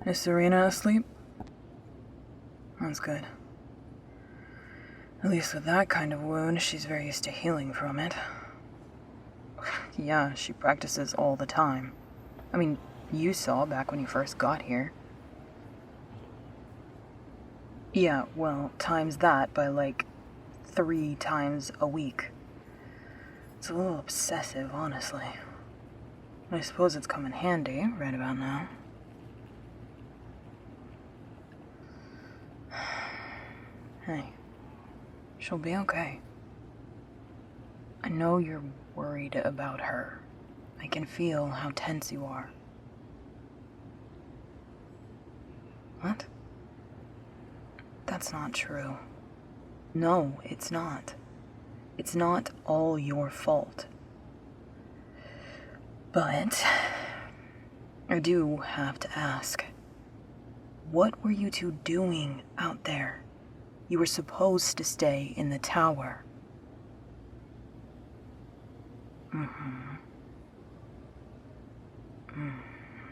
Is Serena asleep? That's good. At least with that kind of wound, she's very used to healing from it. Yeah, she practices all the time. I mean, you saw back when you first got here. Yeah, well, times that by like 3 times a week. It's a little obsessive, honestly. I suppose it's come in handy right about now. Hey, she'll be okay. I know you're worried about her. I can feel how tense you are. What? That's not true. No, it's not. It's not all your fault. But I do have to ask, what were you two doing out there? You were supposed to stay in the tower. Mm-hmm.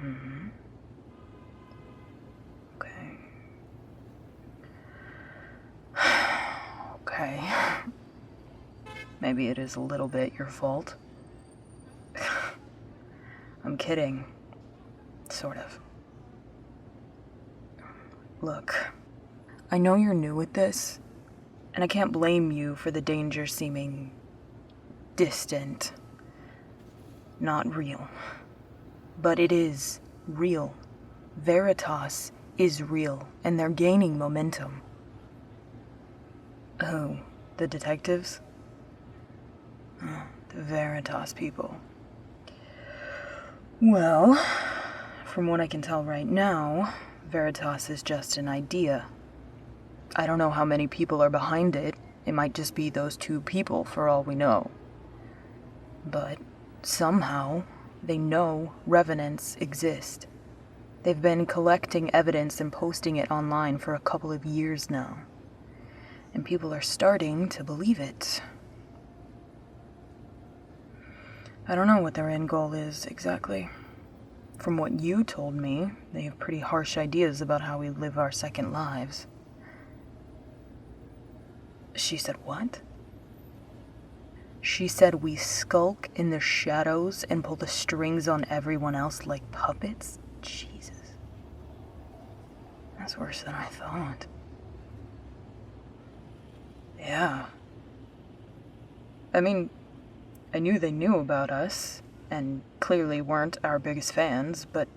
Mm-hmm. Okay. Okay. Maybe it is a little bit your fault. I'm kidding. Sort of. Look, I know you're new at this, and I can't blame you for the danger seeming distant, not real. But it is real. Veritas is real, and they're gaining momentum. Oh, the detectives? Oh, the Veritas people. Well, from what I can tell right now, Veritas is just an idea. I don't know how many people are behind it. It might just be those 2 people for all we know. But somehow, they know revenants exist. They've been collecting evidence and posting it online for a couple of years now. And people are starting to believe it. I don't know what their end goal is exactly. From what you told me, they have pretty harsh ideas about how we live our second lives. She said what? She said we skulk in the shadows and pull the strings on everyone else like puppets? Jesus. That's worse than I thought. Yeah. I mean, I knew they knew about us, and clearly weren't our biggest fans, but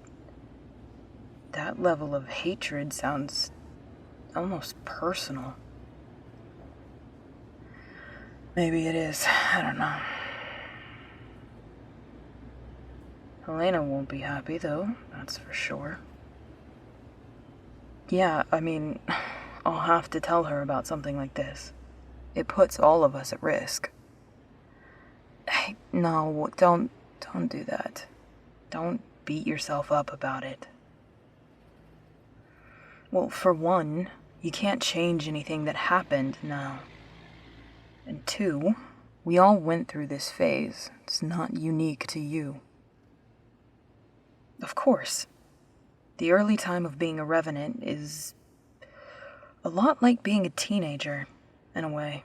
that level of hatred sounds almost personal. Maybe it is. I don't know. Helena won't be happy, though, that's for sure. Yeah, I mean, I'll have to tell her about something like this. It puts all of us at risk. Hey, no, don't do that. Don't beat yourself up about it. Well, for one, you can't change anything that happened now. And 2, we all went through this phase. It's not unique to you. Of course, the early time of being a revenant is a lot like being a teenager, in a way.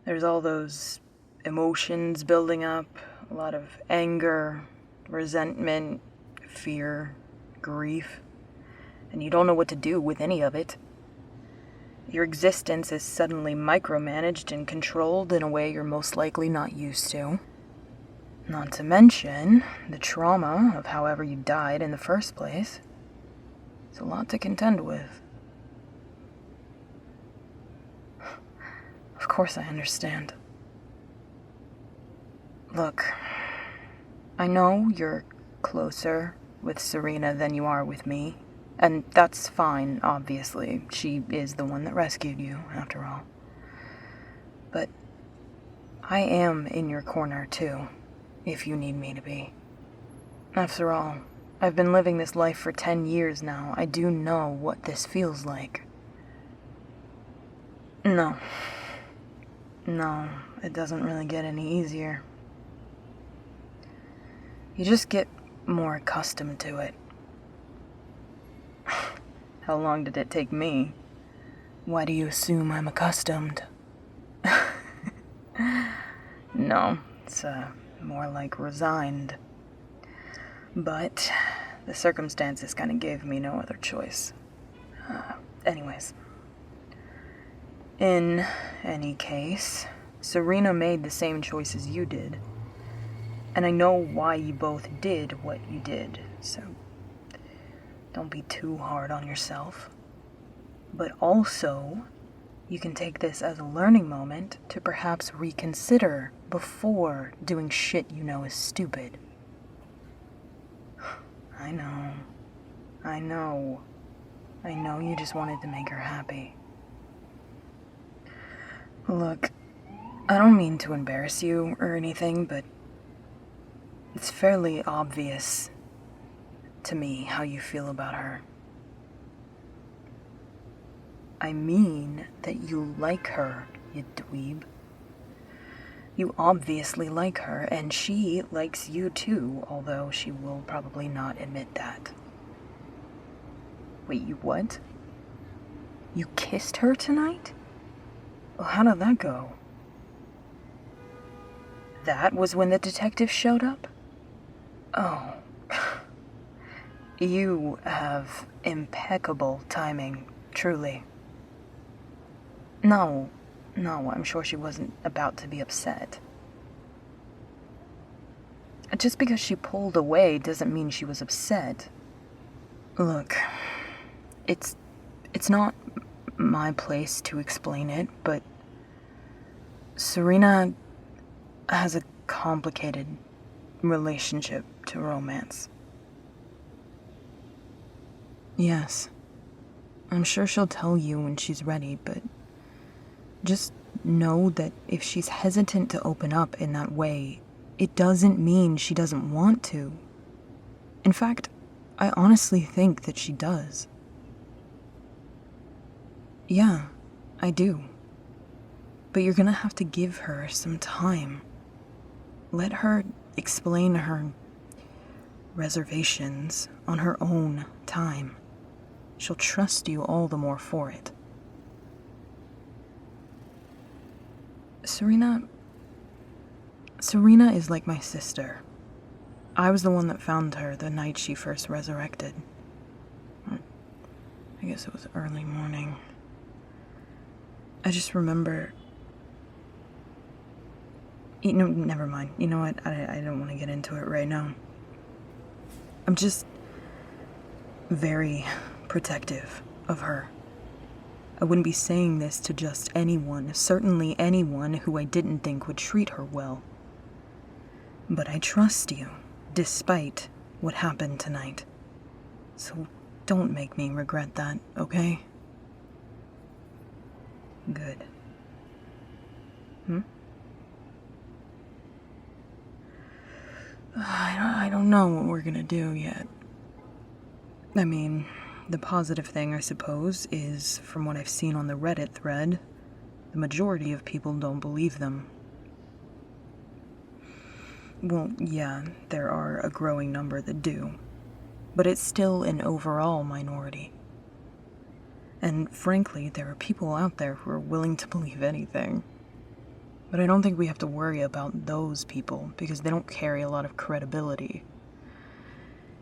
There's all those emotions building up, a lot of anger, resentment, fear, grief, and you don't know what to do with any of it. Your existence is suddenly micromanaged and controlled in a way you're most likely not used to. Not to mention the trauma of however you died in the first place. It's a lot to contend with. Of course I understand. Look, I know you're closer with Serena than you are with me. And that's fine, obviously. She is the one that rescued you, after all. But I am in your corner, too, if you need me to be. After all, I've been living this life for 10 years now. I do know what this feels like. No, it doesn't really get any easier. You just get more accustomed to it. How long did it take me? Why do you assume I'm accustomed? No, it's more like resigned. But the circumstances kind of gave me no other choice. Anyways. In any case, Serena made the same choices you did. And I know why you both did what you did, so don't be too hard on yourself. But also, you can take this as a learning moment to perhaps reconsider before doing shit you know is stupid. I know you just wanted to make her happy. Look, I don't mean to embarrass you or anything, but it's fairly obvious to me how you feel about her. I mean that you like her, you dweeb. You obviously like her, and she likes you too, although she will probably not admit that. Wait, you what? You kissed her tonight? Well, how did that go? That was when the detective showed up? Oh. You have impeccable timing, truly. No, I'm sure she wasn't about to be upset. Just because she pulled away doesn't mean she was upset. Look, it's not my place to explain it, but Serena has a complicated relationship to romance. Yes, I'm sure she'll tell you when she's ready, but just know that if she's hesitant to open up in that way, it doesn't mean she doesn't want to. In fact, I honestly think that she does. Yeah, I do. But you're gonna have to give her some time. Let her explain her reservations on her own time. She'll trust you all the more for it. Serena is like my sister. I was the one that found her the night she first resurrected. I guess it was early morning. I just remember... never mind. You know what? I don't want to get into it right now. I'm just very protective of her. I wouldn't be saying this to just anyone, certainly anyone who I didn't think would treat her well. But I trust you, despite what happened tonight. So don't make me regret that, okay? Good. I don't know what we're gonna do yet. I mean, the positive thing, I suppose, is, from what I've seen on the Reddit thread, the majority of people don't believe them. Well, yeah, there are a growing number that do, but it's still an overall minority. And frankly, there are people out there who are willing to believe anything. But I don't think we have to worry about those people, because they don't carry a lot of credibility.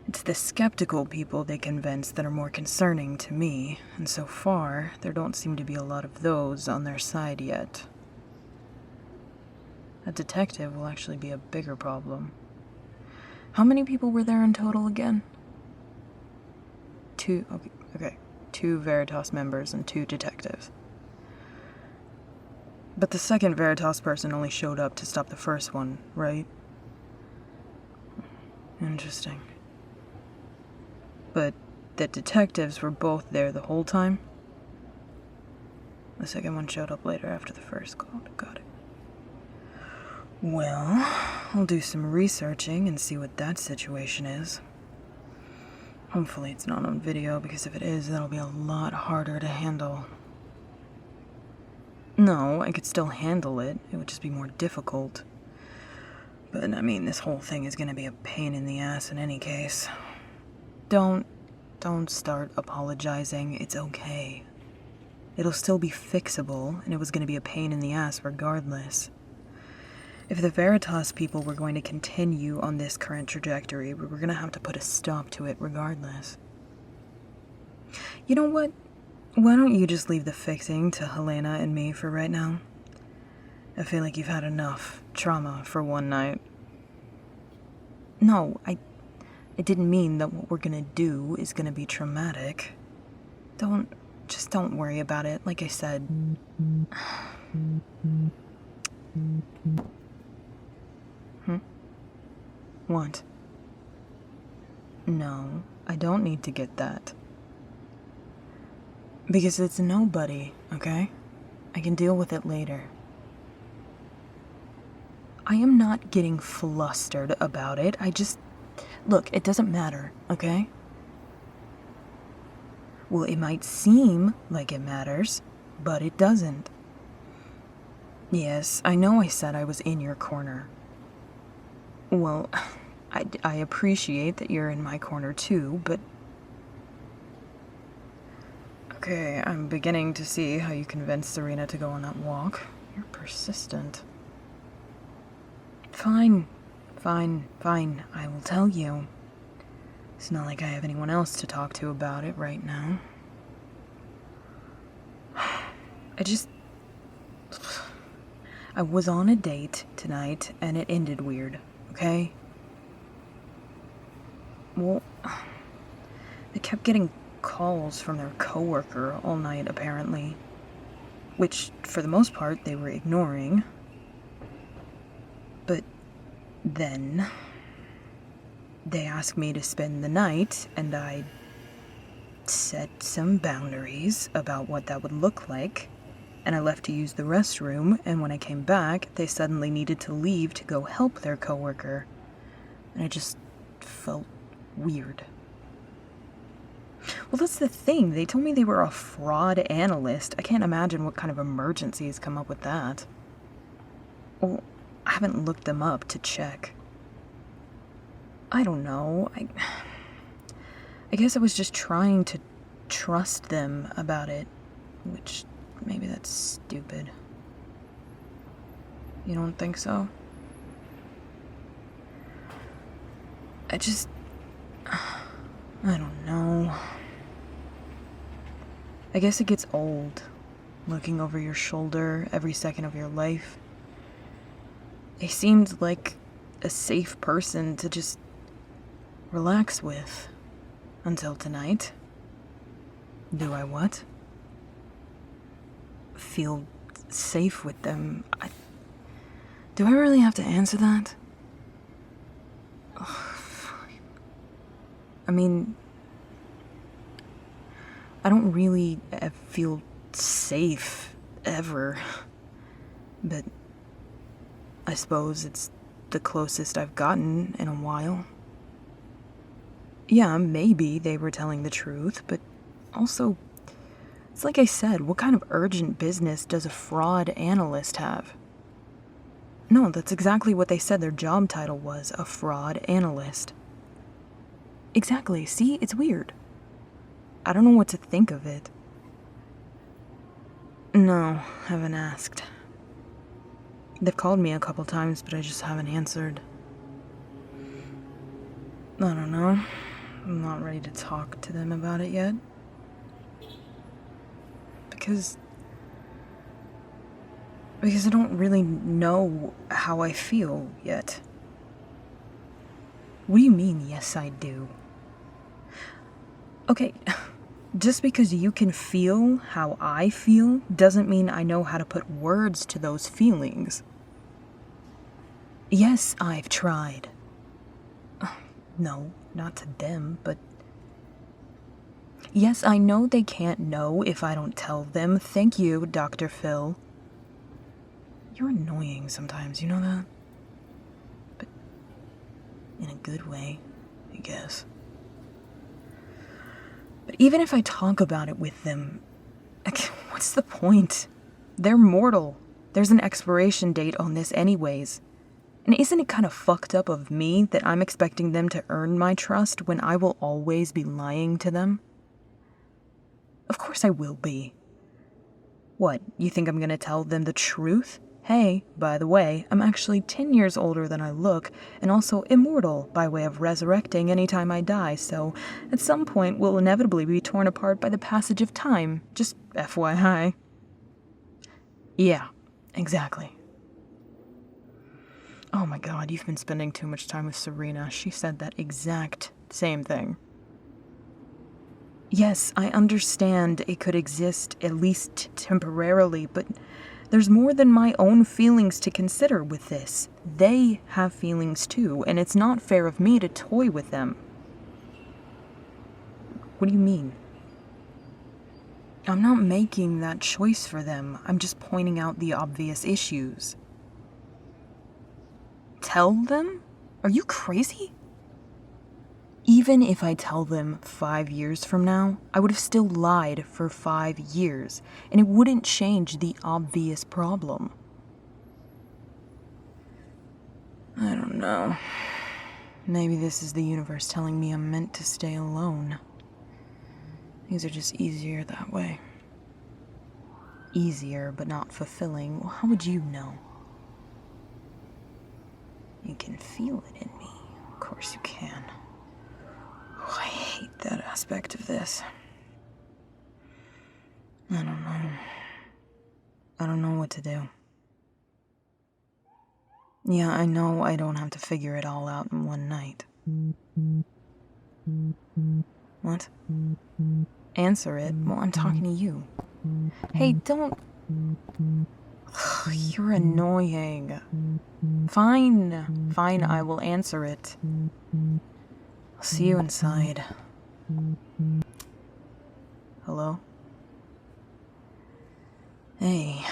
It's the skeptical people they convince that are more concerning to me, and so far, there don't seem to be a lot of those on their side yet. A detective will actually be a bigger problem. How many people were there in total again? Two, okay. 2 Veritas members and 2 detectives. But the second Veritas person only showed up to stop the first one, right? Interesting. But the detectives were both there the whole time? The second one showed up later after the first called. Got it. Well, I'll do some researching and see what that situation is. Hopefully it's not on video, because if it is, that'll be a lot harder to handle. No, I could still handle it. It would just be more difficult. But, I mean, this whole thing is gonna be a pain in the ass in any case. Don't Don't start apologizing. It's okay. It'll still be fixable, and it was going to be a pain in the ass regardless. If the Veritas people were going to continue on this current trajectory, we were going to have to put a stop to it regardless. You know what? Why don't you just leave the fixing to Helena and me for right now? I feel like you've had enough trauma for one night. No, I didn't mean that what we're gonna do is gonna be traumatic. Don't worry about it, like I said. What? No, I don't need to get that. Because it's nobody, okay? I can deal with it later. I am not getting flustered about it. Look, it doesn't matter, okay? Well, it might seem like it matters, but it doesn't. Yes, I know I said I was in your corner. Well, I appreciate that you're in my corner too, but... Okay, I'm beginning to see how you convinced Serena to go on that walk. You're persistent. Fine. I will tell you. It's not like I have anyone else to talk to about it right now. I was on a date tonight, and it ended weird, okay? Well, they kept getting calls from their coworker all night, apparently. Which, for the most part, they were ignoring. But then they asked me to spend the night, and I set some boundaries about what that would look like, and I left to use the restroom, and when I came back, they suddenly needed to leave to go help their coworker, and I just felt weird. Well, that's the thing. They told me they were a fraud analyst. I can't imagine what kind of emergencies come up with that. Well, I haven't looked them up to check. I don't know. I guess I was just trying to trust them about it, which maybe that's stupid. You don't think so? I don't know. I guess it gets old, looking over your shoulder every second of your life. They seemed like a safe person to just relax with. Until tonight. Do I what? Feel safe with them. Do I really have to answer that? Ugh, fine. I mean, I don't really feel safe ever. But I suppose it's the closest I've gotten in a while. Yeah, maybe they were telling the truth, but also, it's like I said, what kind of urgent business does a fraud analyst have? No, that's exactly what they said their job title was, a fraud analyst. Exactly, see, it's weird. I don't know what to think of it. No, haven't asked. They've called me a couple times, but I just haven't answered. I don't know. I'm not ready to talk to them about it yet. Because I don't really know how I feel yet. What do you mean, yes, I do? Okay, just because you can feel how I feel doesn't mean I know how to put words to those feelings. Yes, I've tried. No, not to them, but... Yes, I know they can't know if I don't tell them. Thank you, Dr. Phil. You're annoying sometimes, you know that? But in a good way, I guess. But even if I talk about it with them, what's the point? They're mortal. There's an expiration date on this anyways. And isn't it kind of fucked up of me that I'm expecting them to earn my trust when I will always be lying to them? Of course I will be. What, you think I'm gonna tell them the truth? Hey, by the way, I'm actually 10 years older than I look, and also immortal by way of resurrecting anytime I die, so at some point we'll inevitably be torn apart by the passage of time. Just FYI. Yeah, exactly. Oh my god, you've been spending too much time with Serena. She said that exact same thing. Yes, I understand it could exist, at least temporarily, but there's more than my own feelings to consider with this. They have feelings too, and it's not fair of me to toy with them. What do you mean? I'm not making that choice for them. I'm just pointing out the obvious issues. Tell them? Are you crazy? Even if I tell them 5 years from now, I would have still lied for 5 years, and it wouldn't change the obvious problem. I don't know. Maybe this is the universe telling me I'm meant to stay alone. Things are just easier that way. Easier, but not fulfilling. Well, how would you know? You can feel it in me. Of course you can. Oh, I hate that aspect of this. I don't know. I don't know what to do. Yeah, I know I don't have to figure it all out in one night. What? Answer it? Well, I'm talking to you. Hey, don't... You're annoying. Fine. Fine, I will answer it. I'll see you inside. Hello? Hey.